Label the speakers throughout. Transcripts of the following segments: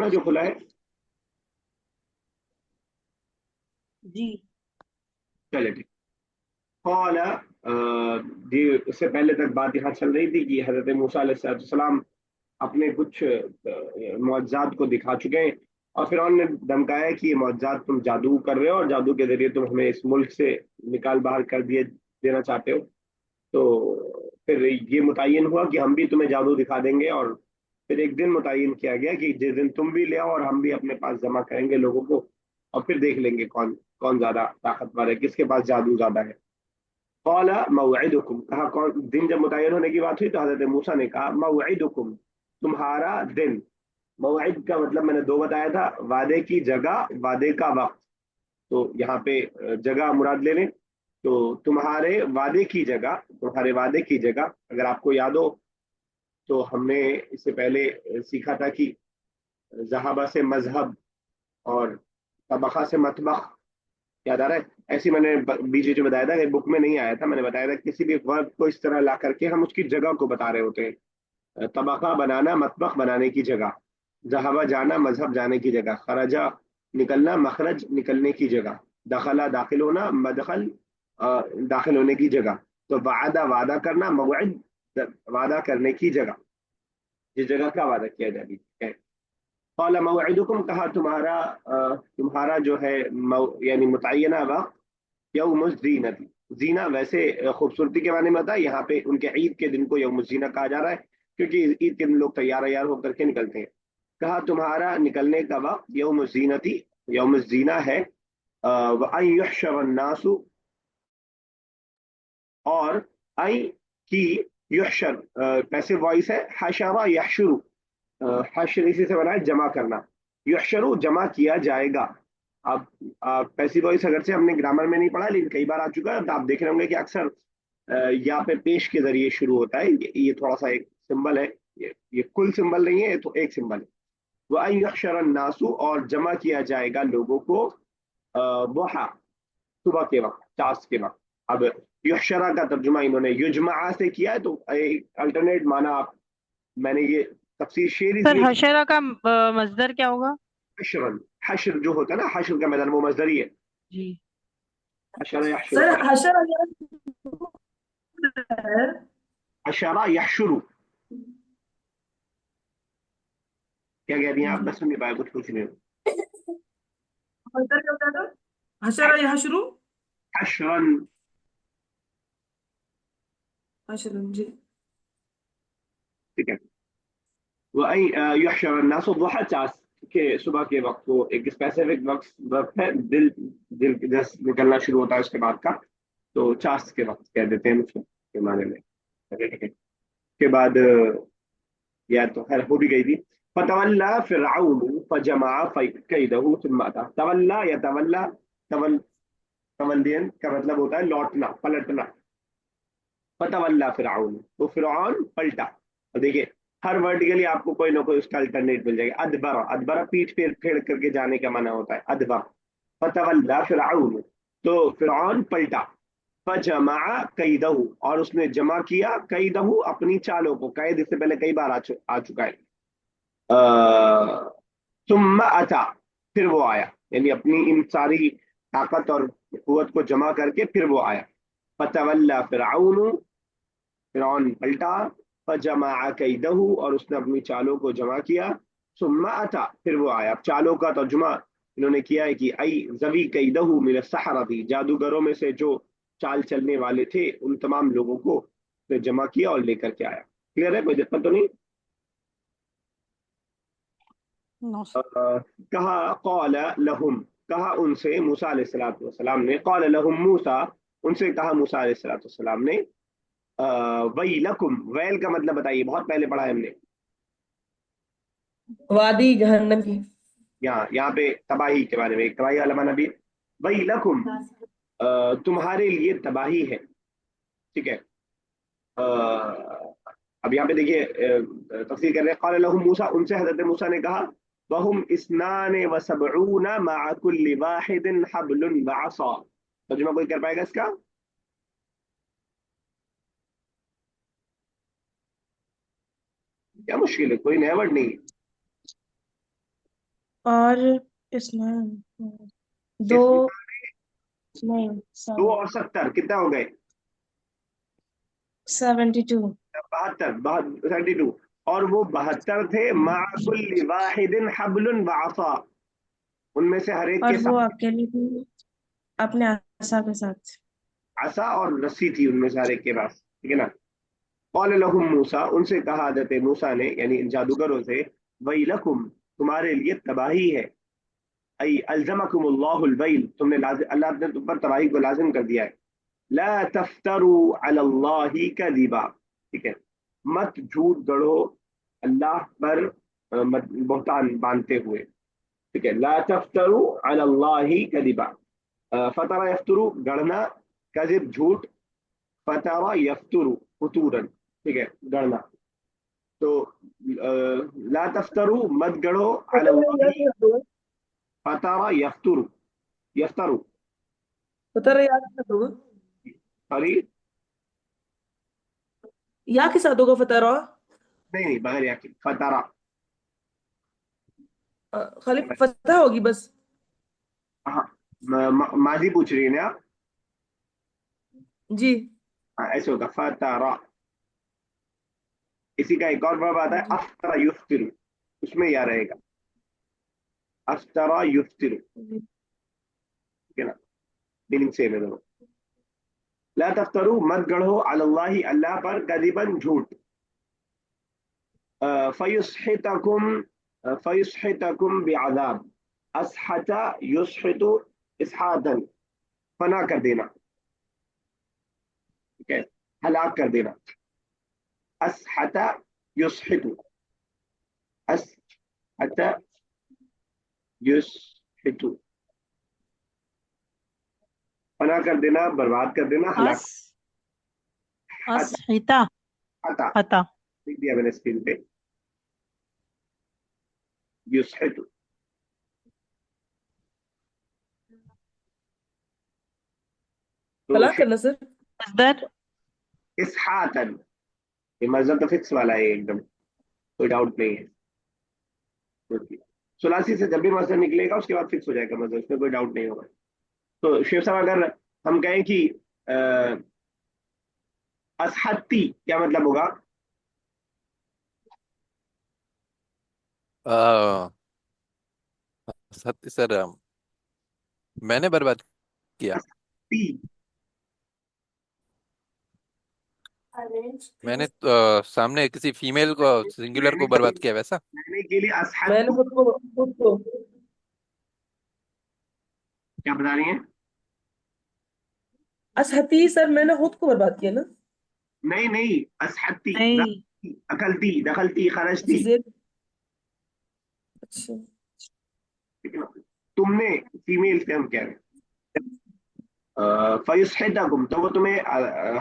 Speaker 1: نا जो खुला है?
Speaker 2: जी।
Speaker 1: चले ठीक। कौला, जी उससे पहले तक बात यहाँ चल रही थी कि हजरत मूसा अलैहिस्सलाम अपने कुछ मुअज्जात को दिखा चुके हैं, और फिर ने धमकाया कि ये मुअज्जात तुम जादू कर रहे हो और जादू के जरिए तुम हमें इस मुल्क से निकाल बाहर कर दिए देना चाहते हो। तो फिर ये मुतय्यन हुआ कि हम भी तुम्हें जादू दिखा देंगे, और फिर एक दिन मुतय्यन किया गया कि जिस दिन तुम भी ले आओ और हम भी अपने पास जमा करेंगे लोगों को, और फिर देख लेंगे कौन कौन ज्यादा ताकतवर है, किसके पास जादू ज्यादा है। कौला मौइदुकुम, कहा कौन दिन, जब मुतय्यन होने की बात हुई तो हजरत मूसा ने कहा मौइदुकुम, तुम्हारा दिन। मौइद का मतलब मैंने दो बताया था, वादे की जगह, वादे का वक्त। तो यहाँ पे जगह मुराद ले लें, तो तुम्हारे वादे की जगह, तुम्हारे वादे की जगह, अगर आपको याद हो तो हमने इससे पहले सीखा था कि जहाबा से मजहब और तबखा से मतबख, याद आ रहा है? ऐसी मैंने बीच बीच में बताया था कि बुक में नहीं आया था, मैंने बताया था किसी भी वर्ड को इस तरह ला करके हम उसकी जगह को बता रहे होते हैं। तबका बनाना, मतबख बनाने की जगह, जहाबा जाना, मजहब जाने की जगह, खरजा निकलना, मखरज निकलने की जगह, दखला दाखिल होना, मदखल दाखिल होने की जगह। तो वादा वादा करना, मौइद वादा करने की जगह, जिस जगह का वादा किया जाए है। कौला मौइदुकुम, कहा तुम्हारा तुम्हारा जो है यानी मुतय्यना वक्त, यौम ज़ीनती, जीना वैसे खूबसूरती के माने में होता है, यहाँ पे उनके ईद के दिन को यौम ज़ीना कहा जा रहा है, क्योंकि ईद के दिन लोग तैयार तैयार होकर के निकलते हैं। कहा तुम्हारा निकलने का वक्त यौम ज़ीनती, यौम ज़ीना है। व अन युहशर नासु, और आई की, युहशर पैसिव वॉइस है, हशरा यहशुरु, हशर इसी से बना है जमा करना, युहशरु जमा किया जाएगा। अब पैसिव वॉइस अगर से हमने ग्रामर में नहीं पढ़ा लेकिन कई बार आ चुका है, तो आप देख रहे होंगे कि अक्सर यहाँ पे पेश के जरिए शुरू होता है। ये थोड़ा सा एक सिंबल है, ये कुल सिंबल नहीं है, ये तो एक सिंबल है। वह युहशर नासु, और जमा किया जाएगा लोगों को दुहा, सुबह के वक्त, चास के वक्त। अब युहशरा का तर्जुमा इन्होंने युजमा से किया है, तो अल्टरनेट माना मैंने ये तफसीर शेर
Speaker 2: सर
Speaker 1: इसलिए,
Speaker 2: हशरा का मजदर क्या होगा?
Speaker 1: हशरन, हशर जो होता है ना, हशर का मैदान, वो मजदर ही है।
Speaker 2: जी।
Speaker 1: हशर यहशुरु,
Speaker 3: सर हशर है।
Speaker 1: हशरा यहशुरु, क्या कह रही हैं आप?
Speaker 3: जी।
Speaker 1: बस सुन नहीं पाया, कुछ पूछ रहे हो?
Speaker 3: मजदर क्या होता था? हशर यहाँ शुरू।
Speaker 1: हशरन,
Speaker 3: हशर जी।
Speaker 1: ठीक है। वही युहशर अन्नास दुहा, चास के सुबह के वक्त, को एक स्पेसिफिक वक्त वक्त है, दिल दिल जैसे निकलना शुरू होता है उसके बाद का, तो चास के वक्त कह देते हैं उसको के माने में। ठीक है। के बाद या तो खैर हो भी गई थी। फतवल्ला फिरऔन फजमा कैदहु सुम्मा अता, तवल्ला या तवल्ला, तवल तवल्लियन का मतलब होता है लौटना, पलटना। फतवल्ला फिरऔन, तो फिरऔन पलटा। और देखिए, हर वर्ड के लिए आपको कोई ना कोई उसका अल्टरनेट मिल जाएगा। अदबर, अदबर पीठ फेर फेर करके जाने का माना होता है, अदबर। फतवल्ला फिरऔन, तो फिरऔन पलटा। फजमा कैदहु, और उसने जमा किया, कैदहु अपनी चालों को, कैद इससे पहले कई बार आ चुका है। सुम्मा अता, फिर वो आया, यानी अपनी इन सारी ताकत और कुवत को जमा करके फिर वो आया। फतवल्ला फिरऔन, फिरौन पलटा। फजमा कैदहु, और उसने अपनी चालों को जमा किया। सुम्मा अता, फिर वो आया। अब चालों का तर्जुमा इन्होंने किया है कि आई जवी कैदहु मिन सहारती, जादूगरों में से जो चाल चलने वाले थे उन तमाम लोगों को उसने जमा किया और लेकर के आया। क्लियर है? कोई दिक्कत तो नहीं?
Speaker 2: नो
Speaker 1: अ,
Speaker 2: सर।
Speaker 1: कहा कौल लहुम, कहा उनसे मूसा अलैहिस्सलाम ने, कौल लहुम मूसा, उनसे कहा मूसा अलैहिस्सलाम ने, वही लकुम, वैल का मतलब बताइए, बहुत पहले पढ़ा है हमने।
Speaker 3: वादी जहन्नम की।
Speaker 1: यहाँ पे तबाही के बारे में, एक तबाही वाला माना भी, वही लकुम, तुम्हारे लिए तबाही है। ठीक है। अ, अब यहाँ पे देखिए, तफसीर कर रहे हैं, क़ाल लहुम मूसा, उनसे हजरत मूसा ने कहा, वहुम इस्नान व सबऊन मअ कुल्लि वाहिदिन हब्लुन व असा। तर्जुमा कोई कर पाएगा इसका? क्या मुश्किल है, कोई नया वर्ड नहीं है।
Speaker 3: اور اس میں دو
Speaker 1: اس
Speaker 3: نہیں
Speaker 1: 2 اور 70 کتنا ہو گئے؟
Speaker 3: 72.
Speaker 1: 72. اور وہ 72 تھے مع کل واحد حبل وعصا، ان میں سے ہر ایک
Speaker 3: اور
Speaker 1: کے
Speaker 3: وہ
Speaker 1: ساتھ
Speaker 3: اکیلی تھی اپنے عصا کے ساتھ.
Speaker 1: عصا اور رسی تھی ان میں سے ہر ایک کے پاس، ٹھیک ہے نا؟ قال لهم موسیٰ، ان سے کہا حضرت موسیٰ نے یعنی ان جادوگروں سے، ویلکم، تمہارے لیے تباہی ہے، ای الزمکم اللہ الویل، تم نے اللہ نے تم پر تباہی کو لازم کر دیا ہے، لا تفتروا علی اللہ کذبا، ٹھیک ہے، مت جھوٹ گڑھو اللہ پر بہتان باندھتے ہوئے، ٹھیک ہے، لا تفتروا علی اللہ کذبا، فترہ یفترو گڑنا، کذب جھوٹ، فترہ یفترو فتورن، ٹھیک ہے گڑنا، تو لا تفترو مت گڑھو علی اللہ، فترہ یفترو، یفترو،
Speaker 4: بتا رہے یاد کر دو
Speaker 1: سوری،
Speaker 4: یا کے ساتھ ہوگا فتح رہا
Speaker 1: نہیں بغیر یقین، فترہ،
Speaker 4: خالی فتح ہوگی بس.
Speaker 1: ہاں، ماضی پوچھ رہی ہے نا آپ؟
Speaker 4: جی
Speaker 1: ہاں، ایسے ہوگا فترہ. اسی کا ایک اور ورب آتا ہے
Speaker 4: جی
Speaker 1: افطر یفطر، اس میں یا رہے گا افطر یفطر،
Speaker 4: جی.
Speaker 1: ٹھیک ہے نا، میننگ سیم ہے دونوں. لا تفترو مت گڑھو علی اللہ اللہ پر کذباً جھوٹ، فیسحتکم، فیسحتکم بعذاب، اسحت یسحت اسحاتا، فنا کر دینا، ٹھیک ہے، ہلاک کر دینا، اسحت یسحت، اسحت یسحت، فنا کر دینا، برباد کر دینا، ہلاک.
Speaker 2: اس اسحتا
Speaker 1: حتا
Speaker 2: حتا.
Speaker 1: لکھ دیا میں نے اسکرین پہ، یسحت، تو
Speaker 4: ہلاک کرنا سر.
Speaker 2: مصدر
Speaker 1: اسحاتا، یہ مذہب تو فکس والا ہے ایک دم، کوئی ڈاؤٹ نہیں ہے. ثلاثی سے جب بھی مذہب نکلے گا اس کے بعد فکس ہو جائے گا مذہب، اس میں کوئی ڈاؤٹ نہیں ہوگا. تو شیخ صاحب اگر ہم کہیں کہ اسحتی کیا مطلب ہوگا؟
Speaker 5: سر میں نے برباد کیا،
Speaker 1: تی،
Speaker 5: میں نے سامنے کسی فیمیل کو سنگولر کو برباد کیا ویسا.
Speaker 1: لینے کے لیے
Speaker 4: میں نے
Speaker 1: اسحت
Speaker 4: خود کو
Speaker 1: کیا بتا رہی ہیں؟
Speaker 4: اسحتی سر میں نے خود کو برباد کیا نا.
Speaker 1: نہیں نہیں، اسحتی،
Speaker 2: نہیں.
Speaker 1: اکلتی، دخلتی،
Speaker 4: اچھا
Speaker 1: خرجتی،
Speaker 4: زیر. اچھا
Speaker 1: ٹھیک ہے نا؟ تم نے، فیمیل سے ہم کہہ رہے ہیں، فیسحتکم، تو وہ تمہیں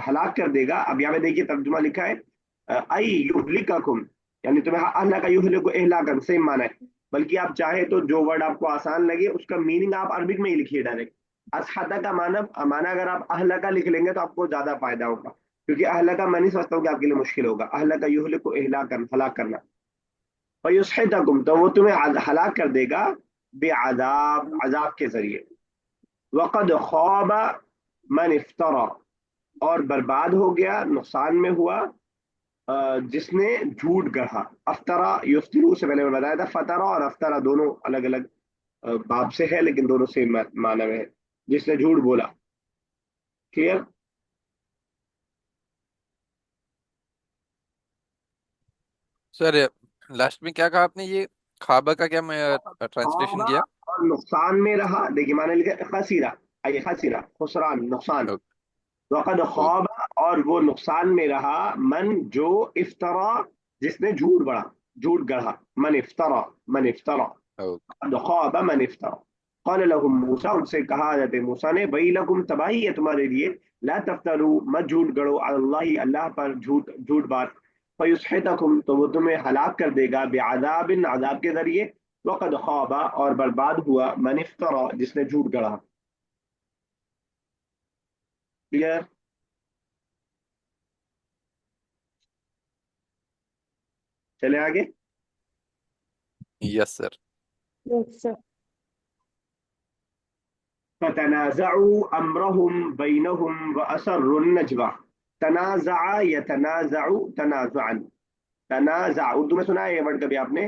Speaker 1: ہلاک کر دے گا. اب یہاں پہ دیکھیے ترجمہ لکھا ہے ای یہلککم، یعنی تمہیں اللہ کا یہلک اہلاکن سیم مانا ہے، بلکہ آپ چاہے تو جو ورڈ آپ کو آسان لگے اس کا میننگ آپ عربک میں ہی لکھیے ڈائریکٹ. اسحتہ کا معنی اگر آپ اہلکا لکھ لیں گے تو آپ کو زیادہ فائدہ ہوگا، کیونکہ اہلکا میں نہیں سمجھتا ہوں کہ آپ کے لیے مشکل ہوگا. اہلکا یہلک اہلاکن، ہلاک کرنا. فیسحتکم، تو وہ تمہیں ہلاک کر دے گا، بعذاب، عذاب کے ذریعے. وقد خواب من افترا، اور برباد ہو گیا، نقصان میں ہوا جس نے جھوٹ گڑھا. افطرا یفترو سے پہلے میں بتایا تھا، فترا اور افطرا دونوں الگ الگ باب سے ہے لیکن دونوں سیم معنی میں ہے، جس نے جھوٹ بولا. کلیئر؟
Speaker 5: سر لاسٹ میں کیا کہا آپ نے، یہ خوابہ کا کیا میں ٹرانسلیشن
Speaker 1: خوابا
Speaker 5: کیا؟
Speaker 1: اور نقصان میں رہا، دیکھیے معنی لکھا ہے خسیرہ، خسیرہ خسران، نقصان.
Speaker 5: اوکے
Speaker 1: وقد
Speaker 5: اوکے
Speaker 1: خواب، اور وہ نقصان میں رہا، من جو افترا، جس نے جھوٹ بڑا، جھوٹ گڑھا، من افترا، من افترا،
Speaker 5: اوکے.
Speaker 1: وقد خواب من افترا. قال لهم موسیٰ، ان سے کہا حضرت موسیٰ نے، ویلکم، تباہی ہے تمہارے لیے، لا تفتروا مت جھوٹ گڑو، علی اللہ اللہ پر جھوٹ بات، فیسحتکم، تو وہ تمہیں ہلاک کر دے گا، بعذاب، عذاب کے ذریعے. وقد خواب، اور برباد ہوا، من افترا، جس نے جھوٹ گڑھا. کلیئر؟ چلے آگے.
Speaker 5: یس سر.
Speaker 2: Yes, sir.
Speaker 1: فتنازعوا أمرهم بينهم وأسروا النجوى. تنازع يتنازع تنازعا. تنازع اردو میں سنا ہے یہ ورڈ کبھی آپ نے؟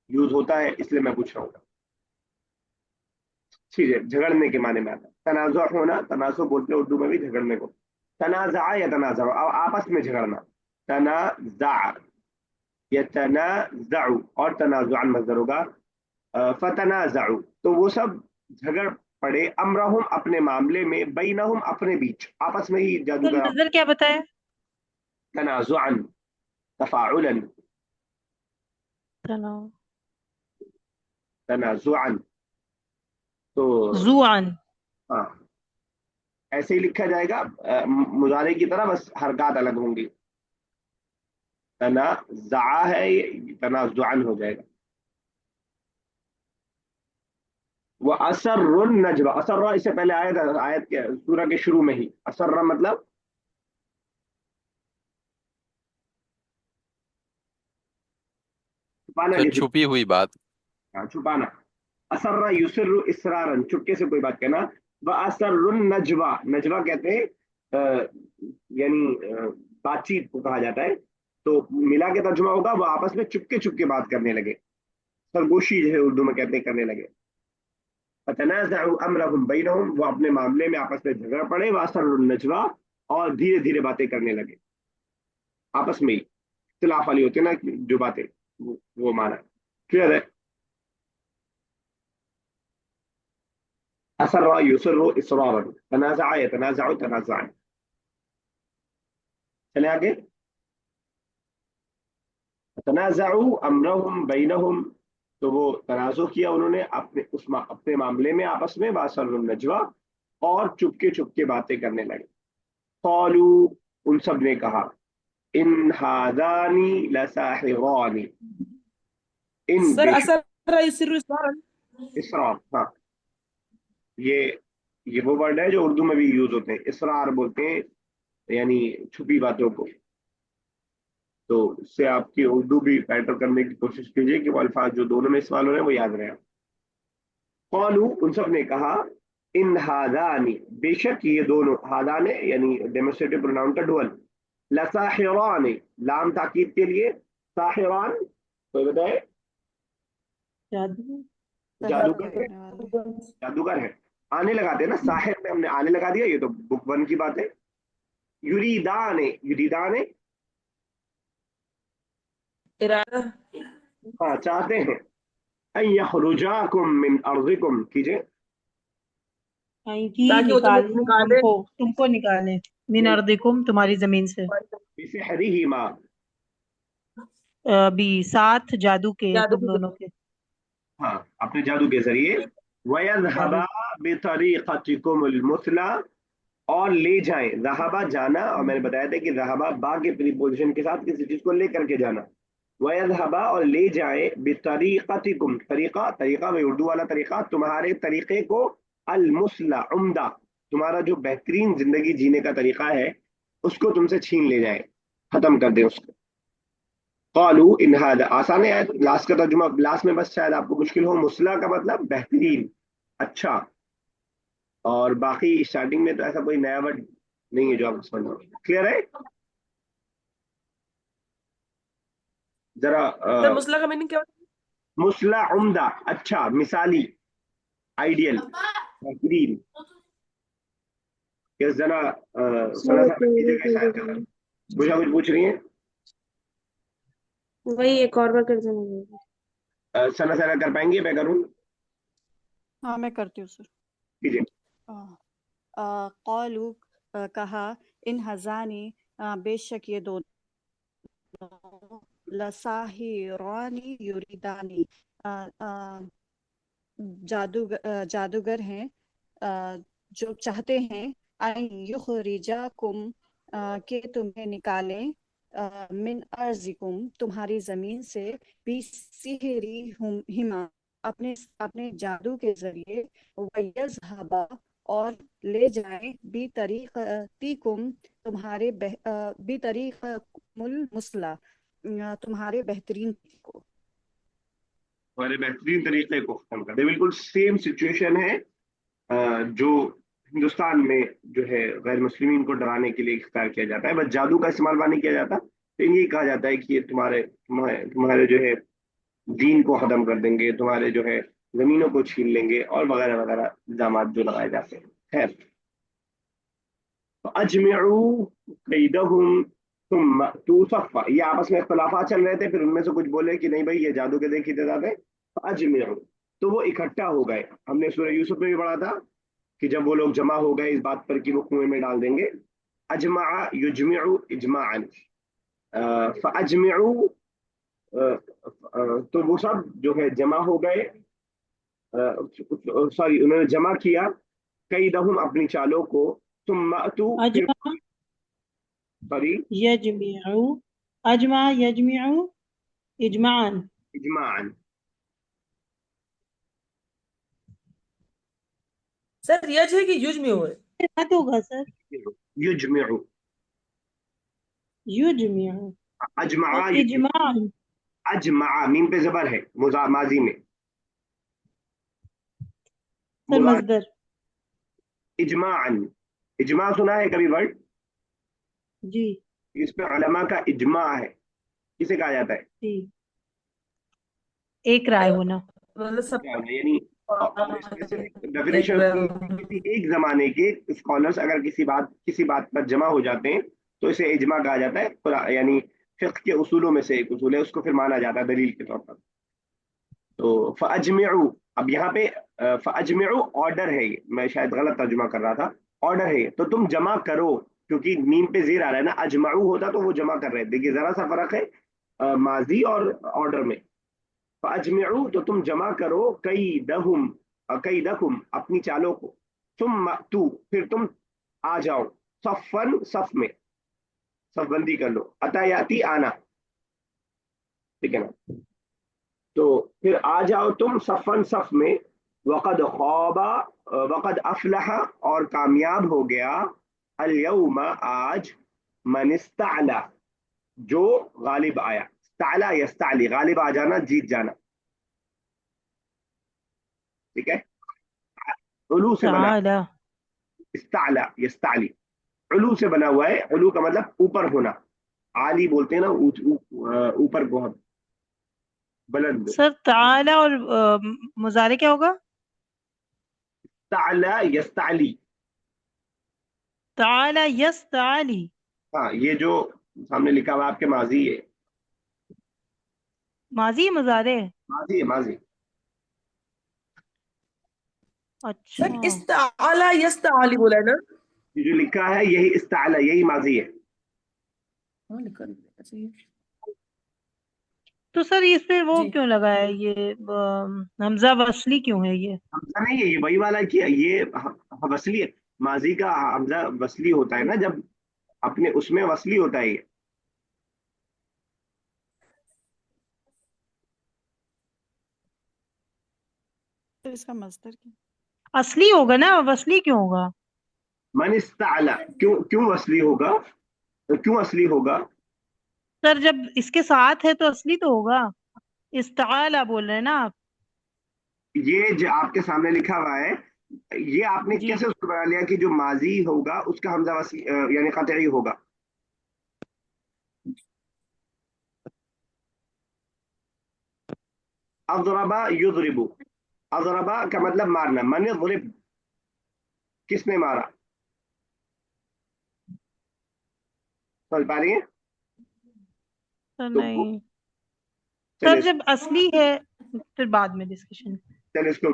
Speaker 1: یوز ہوتا ہے اس لیے میں پوچھ رہا ہوں. ٹھیک ہے، جھگڑنے کے معنی میں آتا ہے تنازع ہونا. تنازع بولتے ہیں اردو میں بھی جھگڑنے کو. تنازع یا تنازع آپس میں جھگڑنا. تنازع یتنازع اور تنازعا مصدر ہوگا. فتنازعوا تو وہ سب جھگڑ پڑے امرہم اپنے معاملے میں بینہم اپنے بیچ آپس میں ہی
Speaker 2: سر
Speaker 1: جادوگر.
Speaker 2: مصدر کیا بتایا؟
Speaker 1: تنازعا تفاعلا
Speaker 2: تناؤ.
Speaker 1: تنازعا تو
Speaker 2: زوعن.
Speaker 1: ہاں ایسے ہی لکھا جائے گا مضارع کی طرح، بس حرکات الگ ہوں گی. تنازع ہے یہ تنازعا ہو جائے گا. وہ اسر النجوى. اسر اس سے پہلے آیت کے سورہ کے شروع میں ہی اسر مطلب چھپانا.
Speaker 5: سر
Speaker 1: کسی
Speaker 5: چھپی ہوئی بات.
Speaker 1: چھپانا. اسر یسر اسرارا چپکے سے کوئی بات کہنا. وہ اسر النجوى. نجوہ کہتے ہیں یعنی بات چیت کو کہا جاتا ہے. تو ملا کے ترجمہ ہوگا وہ آپس میں چپکے چپکے بات کرنے لگے. سرگوشی جو ہے اردو میں کہتے ہیں کرنے لگے. فتنازعوا امرهم بینہم وہ اپنے معاملے میں آپس میں جھگڑ پڑے. واسروا النجوى اور دھیرے دھیرے باتیں کرنے لگے آپس میں ہی. اختلاف والی ہوتی ہے نا جو باتیں، وہ مانا. کلیئر ہے؟ اسر یسر اسرارا تنازع یتنازع تنازعا. چلے آگے. تنازعوا امرهم بینہم تو وہ تنازع کیا انہوں نے اپنے معاملے میں آپس میں. واسروا النجوى اور چپکے چپکے باتیں کرنے لگے. قالوا ان سب نے کہا ان ہادانی لساحران. ان
Speaker 4: سر
Speaker 1: بے شک
Speaker 4: اسر یسر اسرارا.
Speaker 1: اسرار. ہاں یہ وہ ورڈ ہے جو اردو میں بھی یوز ہوتے ہیں. اسرار بولتے ہیں یعنی چھپی باتوں کو. تو اس سے آپ کی اردو بھی بیٹر کرنے کی کوشش کیجیے کہ وہ الفاظ جو دونوں میں استعمال ہو رہے ہیں وہ یاد رہیں. قالوا ان سب نے کہا ان ہادانی بے شک یہ دونوں. ہادان یعنی ڈیمونسٹریٹو پروناؤن کا ڈوئل. لساحران لام تاکید کے لیے. ساحران کوئی بتائے؟
Speaker 2: جادو. سحر
Speaker 1: جادوگر ہے.
Speaker 2: کرنے والے.
Speaker 1: جادوگر ہے. آنے لگاتے ہیں نا ساحر میں ہم نے آنے لگا دیا. یہ تو بک ون کی بات ہے. یریدان یریدان
Speaker 4: ارادہ.
Speaker 1: ہاں چاہتے ہیں. ان یخرجاکم من ارضکم کیجئے
Speaker 2: کہیں کی
Speaker 4: تاکہ وہ تمہیں
Speaker 2: نکالیں
Speaker 4: نکالے
Speaker 2: تم کو نکالیں من
Speaker 1: من
Speaker 2: ارضکم تمہاری زمین سے.
Speaker 1: بسحرہما
Speaker 2: بھی ساتھ جادو کے
Speaker 4: جادو
Speaker 2: تم
Speaker 4: کی
Speaker 2: دونوں کے.
Speaker 1: ہاں اپنے جادو کے ذریعے. وَيَذْهَبَا بِطَرِيقَتِكُمُ الْمُثْلَى اور لے جائیں. ذہبا جانا، اور میں نے بتایا تھا کہ ذہبا با کے پریپوزیشن کے ساتھ کسی چیز کو لے کر کے جانا. وَيَذْهَبَا اور لے جائیں بِطَرِيقَتِكُمْ طریقہ. طریقہ میں اردو والا طریقہ تمہارے طریقے کو. المثلی عمدہ تمہارا جو بہترین زندگی جینے کا طریقہ ہے اس کو تم سے چھین لے جائیں، ختم کر دیں اس کو. قالوا ان هذا آسان ہے. لاسٹ کا ترجمہ لاسٹ میں بس شاید آپ کو مشکل ہو. مسلح کا مطلب بہترین، اچھا. اور باقی اسٹارٹنگ میں تو ایسا کوئی نیا ورڈ نہیں ہے جو آپ سمجھ. کلیئر ہے؟ ذرا
Speaker 4: سر مسئلہ کا میننگ کیا ہوتا
Speaker 1: مسلح عمدہ، اچھا، مثالی، آئیڈیل، بہترین. کہ ذرا سنا سنا کیجیے گا شاید کا بجھا کچھ پوچھ رہی ہیں.
Speaker 6: وہی ایک اور بار کر دینا.
Speaker 1: سنا سنا کر پائیں گے؟ میں کروں؟
Speaker 2: ہاں میں کرتی ہوں سر.
Speaker 1: کیجیے.
Speaker 7: قالو کہا ان ہزانی بے شک یہ دونوں لساحرانی یریدانی جادوگر ہیں جو چاہتے ہیں ان یخرجاکم کہ تمہیں نکالیں من ارضکم تمہاری زمین سے بسحرہما اپنے جادو کے ذریعے ویذھبا اور لے جائیں بطریقتکم تمہارے بطریقکم المثلی तुम्हारे बेहतरीन को।
Speaker 1: हमारे बेहतरीन तरीके को खत्म कर दे। बिल्कुल सेम सिचुएशन है जो हिंदुस्तान में जो है गैर मुस्लिमीन को डराने के लिए इख्तियार किया जाता है, बस जादू का इस्तेमाल वहाँ नहीं किया जाता। तो ये कहा जाता है कि ये तुम्हारे जो है दीन को खत्म कर देंगे, तुम्हारे जो है जमीनों को छीन लेंगे, और वगैरह वगैरह इल्जाम जो लगाए जाते हैं। खैर, तो अजमिउ कैदहुम तुम तू सफ़ा, ये आपस में इख्तलाफात चल रहे थे, फिर उनमें से कुछ बोले कि नहीं भाई ये जादू के देखी जाते हैं। तो अजमिउ, तो वो इकट्ठा हो गए। हमने सूरह यूसुफ में भी पढ़ा था कि जब वो लोग जमा हो गए इस बात पर कि वो कुएं में डाल देंगे। अजमा युजमिउ इजमाअन, फअजमिउ, तो वो सब जो है जमा हो गए, सॉरी उन्होंने जमा किया, कैदहुम अपनी चालों को, तुम फिर,
Speaker 2: अजमा
Speaker 1: सॉरी,
Speaker 2: यजमिउ, अजमा यजमिउ इजमान।
Speaker 1: इजमान,
Speaker 4: सर यज है कि युज में हो है?
Speaker 2: साथ होगा सर,
Speaker 1: युजमिउ,
Speaker 2: युजमिउ
Speaker 1: अजमा,
Speaker 2: और इजमान।
Speaker 1: अजमा मीम पे जबर है, माजी में,
Speaker 2: सर मजदर।
Speaker 1: इजमान, इजमा सुना है कभी वर्ड?
Speaker 2: जी
Speaker 1: इस पे उलमा का इजमा है। किसे कहा जाता है?
Speaker 2: जी, एक राय होना।
Speaker 4: मतलब सब
Speaker 1: यानी, और स्पेसिफिक डेफिनेशन, किसी एक जमाने के स्कॉलर्स अगर किसी बात पर जमा हो जाते हैं तो इसे इजमा कहा जाता है। यानी फिक्ह के उसूलों में से एक उसूल है, उसको फिर माना जाता है दलील के तौर पर। तो फअजमिउ, अब यहाँ पे फअजमिउ ऑर्डर है, ये मैं शायद गलत तर्जुमा कर रहा था, ऑर्डर है ये, तो तुम जमा करो, क्योंकि मीम पे जेर आ रहा है ना, अजमाऊ होता तो वो जमा कर रहे हैं। देखिए जरा सा फर्क है माजी और ऑर्डर में। फअजमिउ, तो तुम जमा करो, कैदहुम अपनी चालों को, तुम तू फिर तुम आ जाओ, सफ़न सफ में, सफबंदी कर लो, अतायाती आना, ठीक है ना। तो फिर आ जाओ तुम सफ़न सफ में, वक़द ख़ाबा, वक़द अफ़लह, और कामयाब हो गया, अल यौमा आज, मन इस्तअला, जो गालिब आया। इस्तअला यस्तअली, गालिब आ जाना, जीत जाना, ठीक है। उलू से बना,
Speaker 2: ताला,
Speaker 1: इस्तअला यस्तअली, उलू से बना हुआ है। उलू का मतलब ऊपर होना, आली बोलते हैं ना, ऊपर बहुत बुलंद।
Speaker 2: सर ताला और मुजारे क्या होगा?
Speaker 1: ताला यस्ताली,
Speaker 2: ताला यस्ताली।
Speaker 1: हाँ ये जो सामने लिखा हुआ आपके माजी है,
Speaker 2: माजी मुजारे।
Speaker 1: माजी है, माजी।
Speaker 2: अच्छा
Speaker 4: सर इस्ताला यस्ताली बोला है ना?
Speaker 1: ये जो लिखा है यही इस्ताला, यही माजी है।
Speaker 4: हाँ लिखा है, चाहिए।
Speaker 2: तो सर इस पे वो
Speaker 4: जी
Speaker 2: क्यों लगा है ये हमजा वसली क्यों है ये?
Speaker 1: हमजा नहीं है ये, वही वाला कि ये वसली है। माजी का हमजा वसली होता है ना, जब अपने उसमें वसली होता है ये।
Speaker 7: तो इसका मस्दर क्या?
Speaker 2: असली होगा ना, वसली क्यों होगा?
Speaker 1: मन इस्ताला, क्यों क्यों वसली होगा, तो क्यों असली होगा?
Speaker 2: सर जब इसके साथ है तो असली तो होगा। इस्ताला बोल रहे हैं ना आप?
Speaker 1: ये जो आपके सामने लिखा हुआ है, ये आपने
Speaker 2: जी
Speaker 1: कैसे उसको बना लिया कि जो माजी होगा उसका हमजा वसली यानी कतई होगा? अज़रबा युज़रिबु, अज़रबा का मतलब मारना, मन ज़ुरिब, किसने मारा? समझ पा रही है?
Speaker 2: सर
Speaker 1: तो
Speaker 2: नहीं,
Speaker 1: चलिए
Speaker 2: सर जब असली है फिर बाद में डिस्कशन।
Speaker 1: चलिए इसको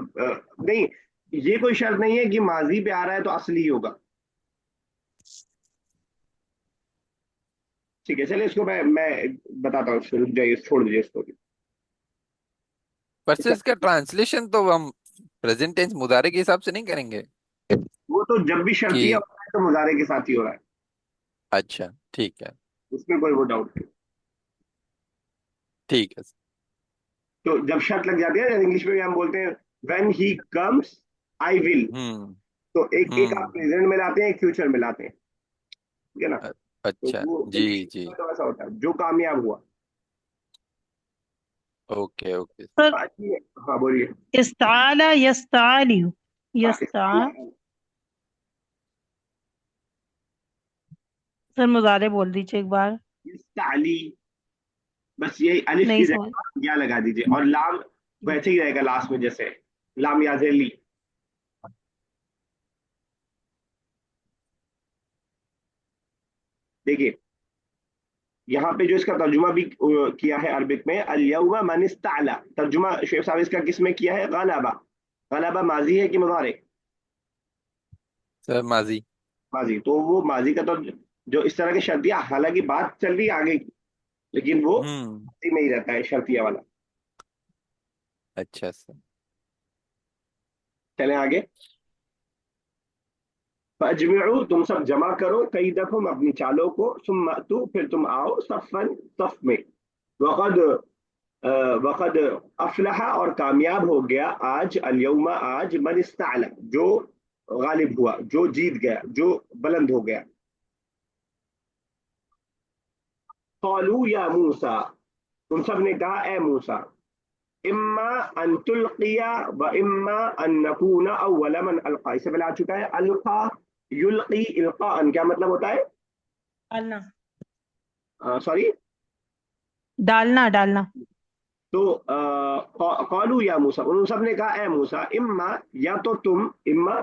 Speaker 1: नहीं, ये कोई शर्त नहीं है कि माजी पे आ रहा है तो असली ही होगा। ठीक है, चलिए इसको मैं बताता हूँ, रुक जाइए, छोड़ दीजिए इसको।
Speaker 5: पर से इसका ट्रांसलेशन तो हम प्रेजेंट टेंस मुदारे के हिसाब से नहीं करेंगे
Speaker 1: वो तो जब भी शर्तिया
Speaker 5: कि?
Speaker 1: होता है तो मुजारे के साथ ही हो रहा है,
Speaker 5: अच्छा ठीक है,
Speaker 1: उसमें कोई वो डाउट नहीं।
Speaker 5: ठीक है।
Speaker 1: तो जब शर्त लग जाती है, इंग्लिश में भी हम बोलते हैं when he comes I will,
Speaker 5: hmm
Speaker 1: तो एक एक आप
Speaker 5: हम्म
Speaker 1: प्रेजेंट में लाते हैं, एक फ्यूचर में लाते हैं, ठीक है ना।
Speaker 5: अ-
Speaker 1: तो
Speaker 5: अच्छा
Speaker 1: वो
Speaker 5: जी
Speaker 1: इंग्लिश
Speaker 5: जी।
Speaker 1: में तो ऐसा होता है, जो कामयाब हुआ।
Speaker 5: ओके ओके
Speaker 2: सर
Speaker 1: हाँ बोलिए।
Speaker 2: इस्ताला यस्तालियु
Speaker 1: हाँ,
Speaker 2: यस्ता सर मुजारे बोल दीजिए एक बार।
Speaker 1: इस्ताली, बस यही अलिफ
Speaker 2: नहीं
Speaker 1: की
Speaker 2: समझ।
Speaker 1: जगह या लगा दीजिए, और लाम वैसे ही रहेगा लास्ट में, जैसे लाम याजेली। देखिए यहाँ पे जो इसका तर्जुमा भी किया है अरबिक में, अल यौमा मन इस्ताला, तर्जुमा शेख साहब इसका किस में किया है? गलबा। गलबा माजी है कि मुजारे?
Speaker 5: सर माजी।
Speaker 1: माजी। तो वो माजी का तो जो इस तरह की शर्तियाँ, हालांकि बात चल रही है आगे की, लेकिन वो
Speaker 5: हम्म।
Speaker 1: माजी में ही रहता है शर्तिया वाला।
Speaker 5: अच्छा सर।
Speaker 1: चले आगे। फअजमिउ, तुम सब जमा करो, कैदकुम, अपनी चालों को, सुम्मा अतू, फिर तुम आओ, सफ़न, सफ में। वक़द वक़द अफलहा, और कामयाब हो गया, आज, अल-यौमा, आज, मन इस्ताला, जो गालिब हुआ, जो जीत गया, जो बुलंद हो गया। क़ालू या मूसा, तुम सब ने कहा ए मूसा, इम्मा अन तुल्किया व इम्मा अन नकूना अव्वल मन अलका। इससे पहले आ चुका है। अलका, युल्की, इल्काअन क्या मतलब होता है?
Speaker 2: डालना।
Speaker 1: सॉरी।
Speaker 2: डालना डालना।
Speaker 1: तो कौलू या मूसा, उन सब ने कहा ए मूसा, इम्मा, या तो तुम, इम्मा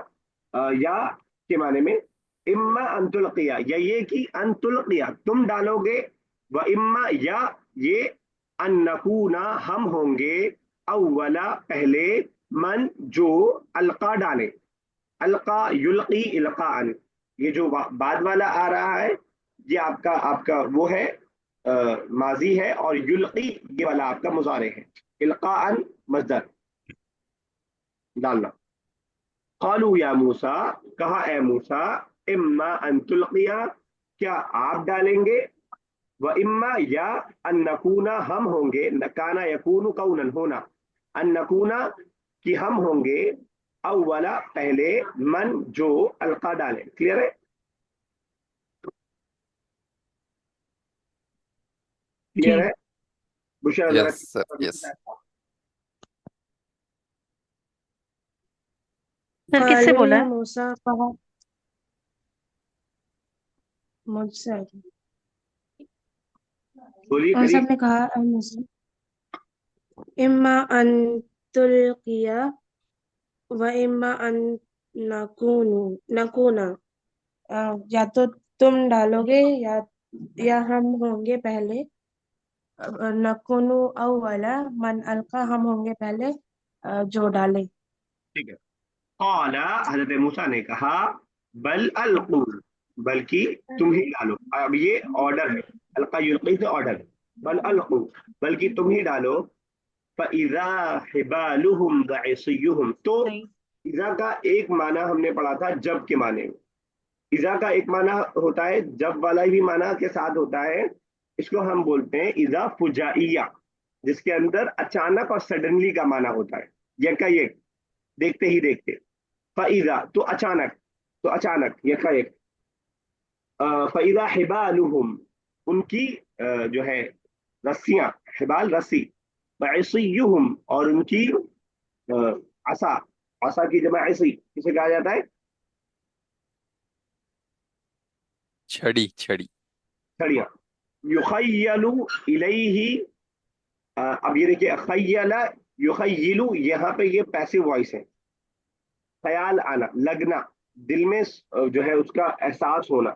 Speaker 1: या के माने में, इम्मा अंतुल्किया, या ये कि अंतुल्किया तुम डालोगे, व इम्मा या ये, अन नकूना हम होंगे, अव्वला पहले, मन जो, अलका डाले। अलका, युल्की, इल्काअन, ये जो बाद वाला आ रहा है, ये आपका आपका वो है, माजी है, और युल्की ये वाला आपका मुजारे है। इल्काअन मजदर, डालना। कालू या मूसा, कहा ए मूसा, इम्मा अन तुल्किया, क्या आप डालेंगे, व इम्मा या, अन नकूना हम होंगे, नकाना यकूनु कौनन होना, अन नकूना कि हम होंगे, अव्वला पहले, मन जो, अलका डाले। क्लियर है? क्लियर
Speaker 2: जी
Speaker 1: है? बुशरा जरा।
Speaker 5: Yes sir yes.
Speaker 2: सर किससे
Speaker 6: कालू
Speaker 2: बोला
Speaker 6: या
Speaker 2: है?
Speaker 6: मूसा, कहा मुझसे।
Speaker 1: बोलिए,
Speaker 6: उन
Speaker 1: करिए।
Speaker 6: सब ने कहा ए मूसा, इम्मा अन तुल्किया व इम्मा अन नकूनु नकूना, या तो तुम डालोगे या हम होंगे पहले, नकुनु अव्वला मन अलका, हम होंगे पहले जो डाले।
Speaker 1: ठीक है। कौला, हजरत मूसा ने कहा, बल अलकू, बल्कि तुम ही डालो। अब ये ऑर्डर है, अलका युल्की से ऑर्डर है। बल अलकू, बल्कि तुम ही डालो। फइज़ा हिबालुहुम व इसियुहुम, तो
Speaker 2: नहीं।
Speaker 1: इज़ा का एक माना हमने पढ़ा था जब के माने में। इज़ा का एक माना होता है, जब वाला ही माना के साथ होता है, इसको हम बोलते हैं इज़ा फुजाइया, जिसके अंदर अचानक और सडनली का माना होता है। यकायक, देखते ही देखते। फइज़ा तो अचानक, तो अचानक, यकायक। फइज़ा हिबालुहुम, उनकी जो है रस्सियां, हिबाल रस्सी, वइसियुहुम, और उनकी असा, असा की जमा ऐसी किसे कहा जाता है?
Speaker 5: छड़ी छड़ी।
Speaker 1: छड़ियां। युखय्यलु इलैहि, अब ये देखिए, खय्यला, युखय्यिलु, यहाँ पे ये पैसिव वॉइस है। ख्याल आना, लगना, दिल में जो है उसका एहसास होना।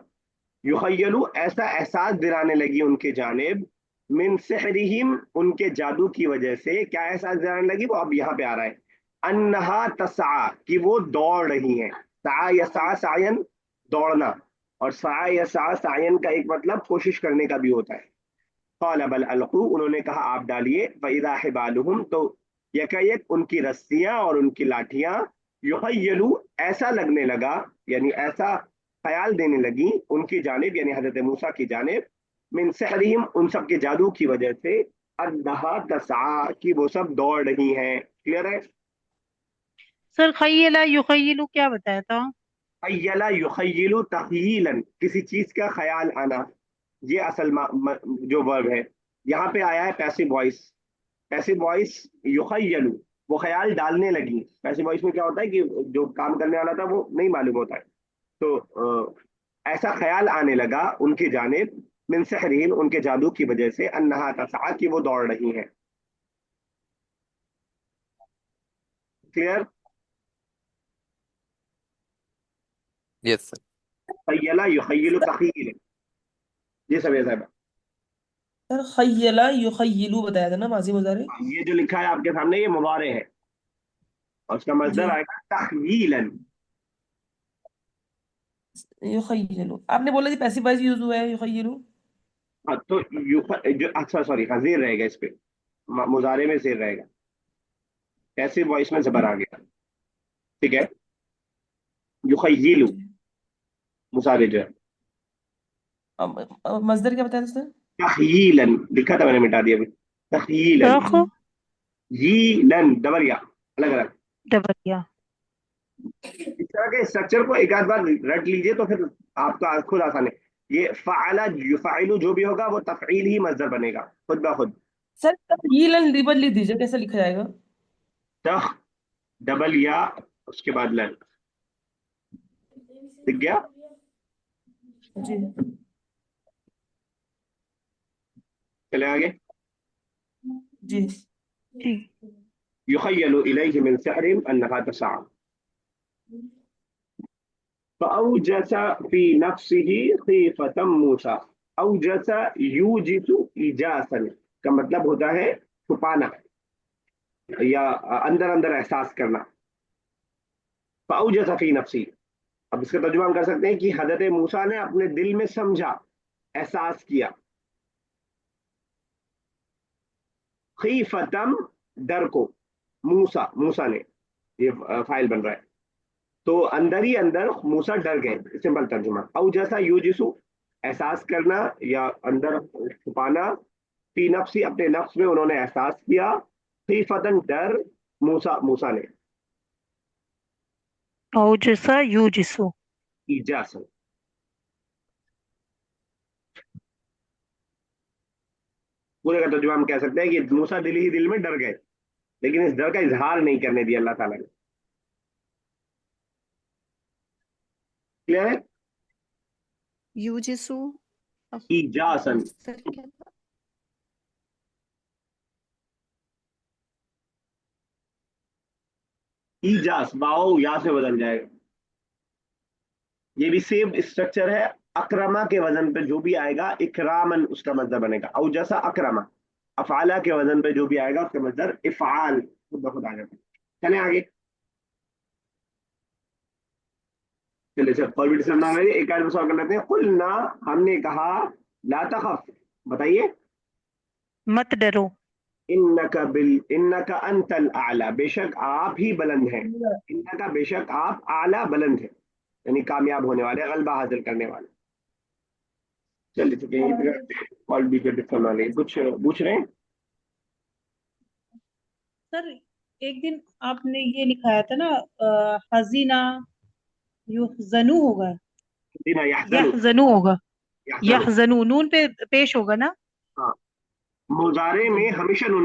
Speaker 1: युखय्यलु, ऐसा एहसास दिलाने लगी उनके जानिब, मिन सिहरिहिम, उनके जादू की वजह से। क्या एहसास दिलाने लगी? वो अब यहाँ पे आ रहा है। अन्नहा तसआ, कि वो दौड़ रही हैं। सा यसा सायन, दौड़ना, और सा यसा सायन का एक मतलब कोशिश करने का भी होता है। क़ाल बल अलक़ू, उन्होंने कहा आप डालिए। फ़इज़ा हिबालुहुम, तो यकायक उनकी रस्सियां और उनकी लाठियां, युखय्यलु, ऐसा लगने लगा, यानी ऐसा ख्याल देने लगी उनकी जानिब, यानी हजरत मूसा की जानिब, मिन सहरिहिम, उन सब के जादू की वजह से, अन्नहा तसआ, कि वो सब दौड़ रही हैं। क्लियर है?
Speaker 2: सर खय्यला युखय्यिलु क्या बताया था?
Speaker 1: खय्यला युखय्यिलु तखयीलन, किसी चीज का ख्याल आना, ये असल जो वर्ब है। यहाँ पे आया है पैसिव वॉइस, पैसिव वॉइस युखय्यलु, वो ख्याल डालने लगी। पैसिव वॉइस में क्या होता है कि जो काम करने वाला था वो नहीं मालूम होता है। तो ऐसा ख्याल आने लगा उनकी जानिब, मिन सहरिहिन, उनके जादू की वजह से, अन्नहा तसआ, कि वो दौड़ रही हैं। क्लियर?
Speaker 5: Yes sir.
Speaker 1: खय्यला युखय्यिलु तखयील। जी सब साहब,
Speaker 4: सर खय्यला युखय्यिलु बताया था ना माजी मुजारे।
Speaker 1: ये जो लिखा है आपके सामने ये मुबारे है और उसका
Speaker 4: जी
Speaker 1: मजदर आएगा तखयीलन।
Speaker 4: युखय्यिलु, आपने बोला जी पैसिव वॉइस यूज हुआ है युखय्यिलु।
Speaker 1: हाँ तो जो अच्छा सॉरी, हाँ जेर रहेगा इस पे, मुजारे में जेर रहेगा, पैसिव वॉइस में जबर आ गया। ठीक है, युखय्यिलु मुजारे जो है,
Speaker 4: अब मजदर क्या बताया था सर?
Speaker 1: तखयीलन लिखा था मैंने, मिटा दिया अभी। तखयीलन,
Speaker 2: रखो
Speaker 1: यीलन डबल या, अलग अलग।
Speaker 2: डबरिया।
Speaker 1: इस तरह के स्ट्रक्चर को एक आध बार रट लीजिए तो फिर आपका खुद आसान है। ये फ़अला युफ़अलु जो भी होगा वो तफ़ईल ही मस्दर बनेगा खुद ब खुद।
Speaker 4: सर तफ़यीलन लिबल लिख दीजिए, कैसे लिखा जाएगा?
Speaker 1: तख डबल या उसके बाद लन, दिख गया?
Speaker 4: जी
Speaker 1: चले आगे।
Speaker 4: जी
Speaker 2: जी।
Speaker 1: युख़य्यलु इलैहि मिन सहरिहिम अन्नहा तसआ फ़अौजस फ़ी नफ्सिही ख़ीफ़तम मूसा। औजस यूजिसु इजासन का मतलब होता है छुपाना या अंदर अंदर एहसास करना। फ़अौजस फ़ी नफ्सी, अब इसका तर्जुमा हम कर सकते हैं कि हजरत मूसा ने अपने दिल में समझा, एहसास किया। खीफतम डर को, मूसा, मूसा ने, ये फाइल बन रहा है, तो अंदर ही अंदर मूसा डर गए, सिंपल तर्जुमा। औ जैसा यूजिसु एहसास करना या अंदर छुपाना, फी नफ्सी अपने नफ्स में उन्होंने एहसास किया, खीफतन डर, मूसा मूसा ने,
Speaker 2: औजसा यूजिसु।
Speaker 1: इजासन। पूरे का तर्जुमा हम कह सकते हैं कि मूसा दिल ही दिल में डर गए, लेकिन इस डर का इजहार नहीं करने दिया अल्लाह ताला ने। क्लियर है?
Speaker 7: यूजिसु
Speaker 1: इजासन,
Speaker 7: मस्दर क्या था?
Speaker 1: इजास वाओ या से बदल जाएगा। ये भी सेम स्ट्रक्चर है, अक्रमा के वजन पे जो भी आएगा इकरामन उसका मजदर बनेगा। औ जैसा अक्रमा, अफाला के वजन पे जो भी आएगा उसका मजदर इफाल खुद ब खुद आ जाता है। चले आगे, चलिए सर और भी डिस्कस ना करिए, एक आध सवाल कर लेते हैं। कुलना, हमने कहा, ला तखफ, बताइए।
Speaker 2: मत डरो।
Speaker 1: इन्नका अंतल आला, बेशक आप ही बुलंद हैं। इन्नका बेशक आप, आला बुलंद है, यानी कामयाब होने वाले, गलबा हासिल करने वाले। चलिए ठीक है, और भी डिस्कस ना लें, कुछ पूछ रहे हैं?
Speaker 2: सर एक दिन आपने ये लिखाया था ना, हजीना युहजनु होगा,
Speaker 1: जी ना, यहज़नु,
Speaker 2: यहजनु होगा,
Speaker 1: यहज़नु।
Speaker 2: यहजनु नून पे पेश होगा ना।
Speaker 1: हाँ, मुजारे में हमेशा